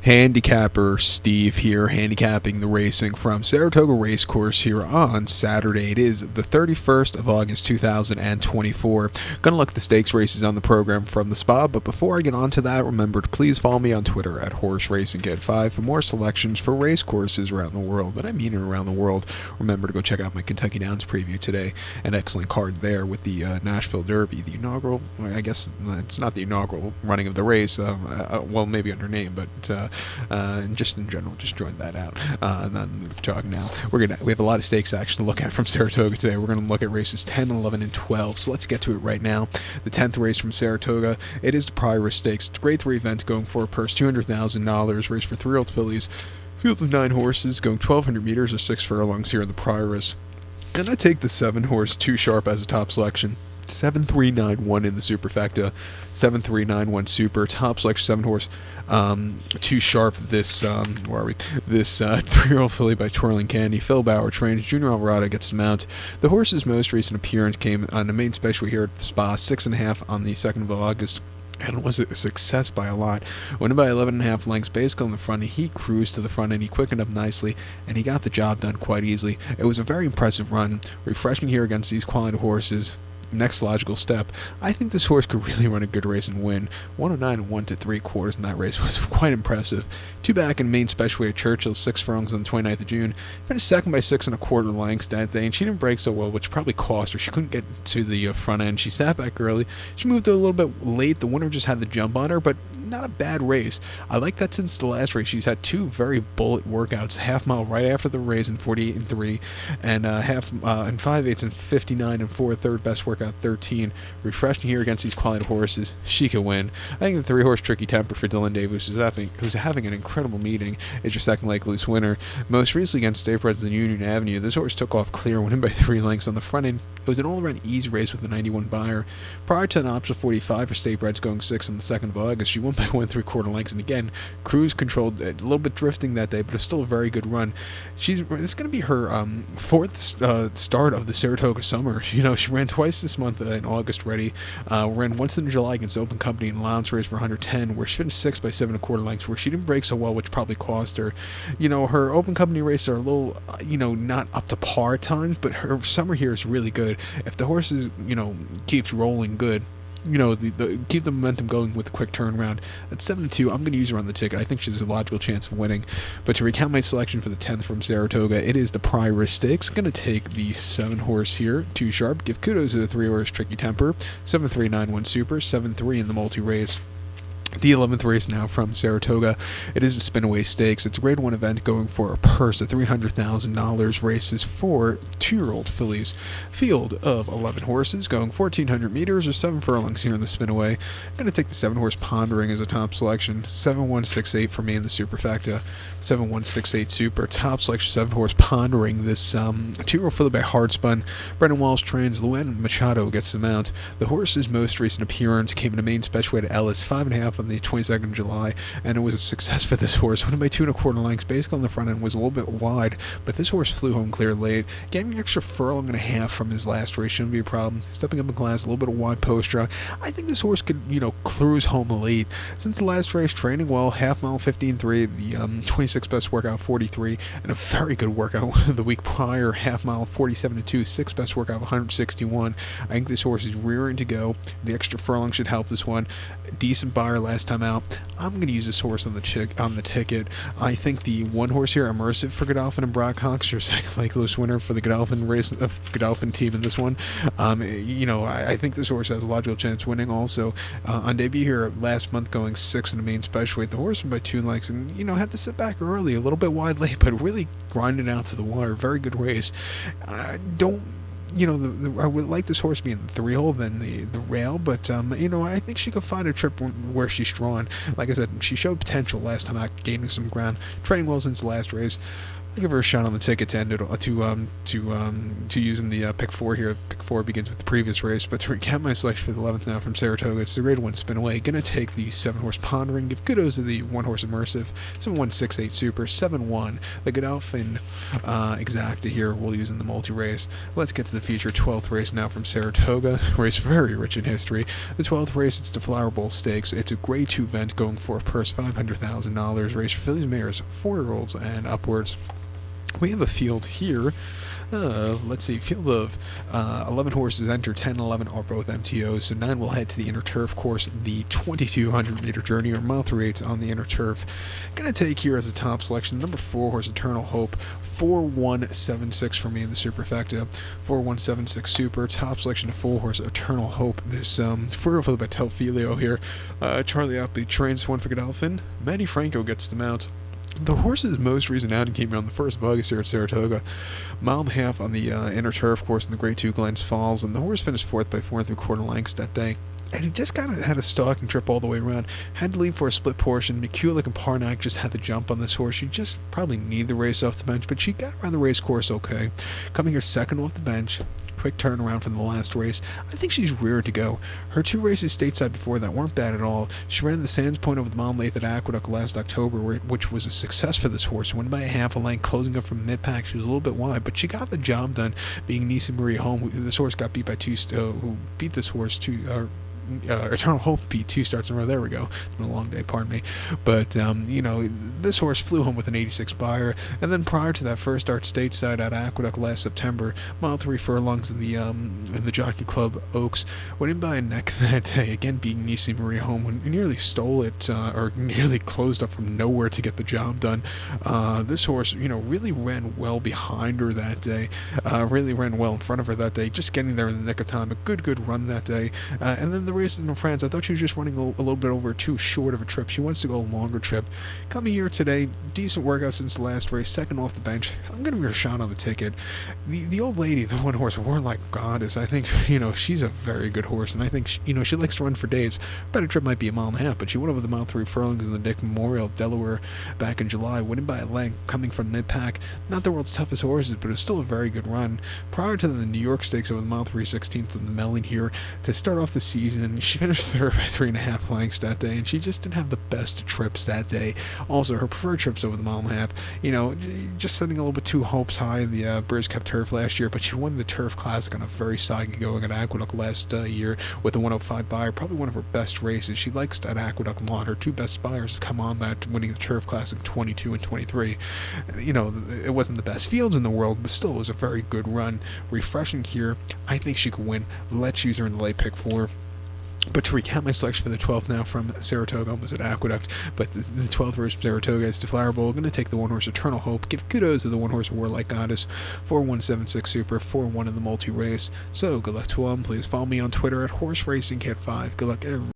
Handicapper Steve here, handicapping the racing from Saratoga Racecourse here on Saturday. It is the 31st of August 2024. Gonna look at the stakes races on the program from the spa, but before I get on to that, remember to please follow me on Twitter at HorseRacingKid5 for more selections for race courses around the world, and I mean around the world. Remember to go check out my Kentucky Downs preview today. An excellent card there with the Nashville Derby, the inaugural, I guess it's not the inaugural running of the race, well, maybe under name, but and just in general, just join that out. I'm not in the mood for talking now. We have a lot of stakes action to look at from Saratoga today. We're going to look at races 10, 11, and 12. So let's get to it right now. The 10th race from Saratoga, it is the Prioress Stakes. It's a grade 3 event going for a purse $200,000. Race for 3-year-old fillies. Field of 9 horses going 1,200 meters or 6 furlongs here in the Prioress. And I take the 7-horse 2 Sharp as a top selection. 7391 in the superfecta, 7391 super top selection 7-horse 2 Sharp. This where are we? This 3-year-old filly by Twirling Candy. Phil Bauer trains. Junior Alvarado gets the mount. The horse's most recent appearance came on the main special here at the spa, 6.5 on the 2nd of August. And it was a success by a lot. Winning by 11.5 lengths, basically on the front, and he cruised to the front end. He quickened up nicely, and he got the job done quite easily. It was a very impressive run, refreshing here against these quality horses. Next logical step, I think this horse could really run a good race and win. 109 and 1 3/4 in that race was quite impressive. 2 back in main specialway at Churchill, 6 furlongs on the 29th of June. Finished second by 6.25 lengths that day, and she didn't break so well, which probably cost her. She couldn't get to the front end. She sat back early. She moved a little bit late. The winner just had the jump on her, but not a bad race. I like that since the last race. She's had 2 very bullet workouts. Half mile right after the race in 48 and 3, and half and 5/8 and 59 and 4, third best workout 13. Refreshing here against these quality horses. She can win. I think the 3-horse Tricky Temper for Dylan Davis, who's having an incredible meeting, is your second leg loose winner. Most recently against State President Union Avenue, this horse took off clear, winning by 3 lengths on the front end. It was an all-around easy race with the 91 buyer. Prior to an optional 45 for State Breds going 6 on the 2nd of August, she won by 1 3/4 lengths, and again, cruise controlled, a little bit drifting that day, but it's still a very good run. This is going to be her 4th start of the Saratoga summer. You know, she ran twice this month in August already. Ran once in July against Open Company in Lowndes race for 110, where she finished 6 by 7.25 lengths, where she didn't break so well, which probably cost her. You know, her Open Company races are a little, not up to par at times, but her summer here is really good. If the horse is, keeps rolling good, keep the momentum going with a quick turnaround. At 7-2, I'm going to use her on the ticket. I think she has a logical chance of winning. But to recount my selection for the 10th from Saratoga, it is the Prioress Stakes. Going to take the 7-horse here, 2 Sharp. Give kudos to the 3-horse Tricky Temper, 7391 Super, 7-3 in the multi-race. The 11th race now from Saratoga. It is the Spinaway Stakes. It's a grade 1 event going for a purse of $300,000. Races for 2-year-old fillies. Field of 11 horses going 1,400 meters or 7 furlongs here in the Spinaway. I'm going to take the 7-horse Pondering as a top selection. 7168 for me in the superfecta. 7168 super. Top selection 7-horse Pondering. This 2-year-old filly by Hardspun. Brendan Walsh trains. Luan Machado gets the mount. The horse's most recent appearance came in a main special at Ellis, 5.5 on the 22nd of July, and it was a success for this horse. Winning by 2.25 lengths, basically on the front end, was a little bit wide, but this horse flew home clear late, getting an extra furlong and a half from his last race shouldn't be a problem. Stepping up in class, a little bit of wide post draw. I think this horse could, cruise home late. Since the last race, training well, half mile 15.3, the 26 best workout 43, and a very good workout the week prior, half mile 47.2, 6th best workout 161. I think this horse is rearing to go. The extra furlong should help this one. Decent buyer last time out. I'm going to use this horse on the ticket. I think the 1 horse here, Immersive for Godolphin and Brock Cox, your second leg loose winner for the Godolphin race, Godolphin team in this one. I think this horse has a logical chance of winning. Also, on debut here last month, going 6 in the main special weight, the horse went by 2 lengths, and had to sit back early, a little bit wide late, but really grinded out to the wire. Very good race. I would like this horse being the 3-hole than the rail, but I think she could find a trip where she's drawn. Like I said, she showed potential last time out, gaining some ground, training well since the last race. I'll give her a shot on the ticket to end it to using the pick 4 here. Pick 4 begins with the previous race, but to recap my selection for the 11th now from Saratoga, it's the grade 1 Spinaway. Gonna take the 7-horse Pondering, give kudos to the 1-horse Immersive, 7-1-6-8 Super, 7-1 the Godolphin Exacta here. We'll use in the multi-race. Let's get to the feature 12th race now from Saratoga. Race very rich in history. The 12th race, it's the Flower Bowl Stakes. It's a grade 2 event going for a purse $500,000. Race for fillies, mares, 4-year-olds and upwards. We have a field here. Let's see, field of 11 horses enter, 10 and 11 are both MTOs, so 9 will head to the inner turf course, the 2,200 meter journey, or mile 3/8 on the inner turf. Gonna take here as a top selection, number 4 horse Eternal Hope, 4-1-7-6 for me in the superfecta, 4-1-7-6 super, top selection of 4 horse Eternal Hope. This 4 for the Batelfilio here. Charlie Uppy trains 1 for Godolphin, Manny Franco gets the mount. The horse's most recent outing came here on the 1st of August here at Saratoga. Mile and a half on the inner turf course in the grade 2 Glens Falls, and the horse finished 4th by 4 3/4 lengths that day. And he just kind of had a stalking trip all the way around. Had to leave for a split portion. McCulloch and Parnack just had the jump on this horse. She just probably need the race off the bench, but she got around the race course okay. Coming here 2nd off the bench. Quick turnaround from the last race. I think she's reared to go. Her 2 races stateside before that weren't bad at all. She ran the Sands Point over the mile and 1/8 at Aqueduct last October, which was a success for this horse. Won by a half a length, closing up from mid-pack. She was a little bit wide, but she got the job done, being Nisa Marie Home. This horse got beat by who beat this horse Eternal Hope beat 2 starts in a row. There we go. It's been a long day, pardon me. But, this horse flew home with an 86 buyer. And then prior to that, first start stateside at Aqueduct last September, mile 3 furlongs in the Jockey Club Oaks. Went in by a neck that day, again beating Nisi Marie Home, when nearly stole it, or nearly closed up from nowhere to get the job done. This horse, really ran well behind her that day. Really ran well in front of her that day, just getting there in the nick of time. A good run that day. And then the races in France, I thought she was just running a little bit over too short of a trip. She wants to go a longer trip. Coming here today, decent workout since the last race, 2nd off the bench. I'm going to give her a shot on the ticket. The old lady, the 1 horse, Warlike Goddess, I think, she's a very good horse, and I think, she likes to run for days. Better trip might be a mile and a half, but she went over the mile 3 furlongs in the Dick Memorial, Delaware, back in July, winning by a length, coming from mid-pack. Not the world's toughest horses, but it's still a very good run. Prior to the New York Stakes over the mile 3/16 in the Melling here, to start off the season, she finished 3rd by 3.5 lengths that day, and she just didn't have the best trips that day. Also, her preferred trips over the mile and a half, just setting a little bit too hopes high in the Brews Cup Turf last year, but she won the Turf Classic on a very soggy going at Aqueduct last year with a 105 buyer, probably one of her best races. She likes that Aqueduct lawn. Her 2 best buyers have come on that, winning the Turf Classic 22 and 23. It wasn't the best fields in the world, but still it was a very good run. Refreshing here. I think she could win. Let's use her in the late pick 4. But to recap my selection for the 12th now from Saratoga, almost at Aqueduct, but the 12th race from Saratoga is the Flower Bowl. Going to take the 1 horse Eternal Hope. Give kudos to the 1 horse Warlike Goddess. 4-1-7-6 Super, 4-1 in the multi-race. So good luck to all. Please follow me on Twitter at HorseRacingCat5. Good luck everyone.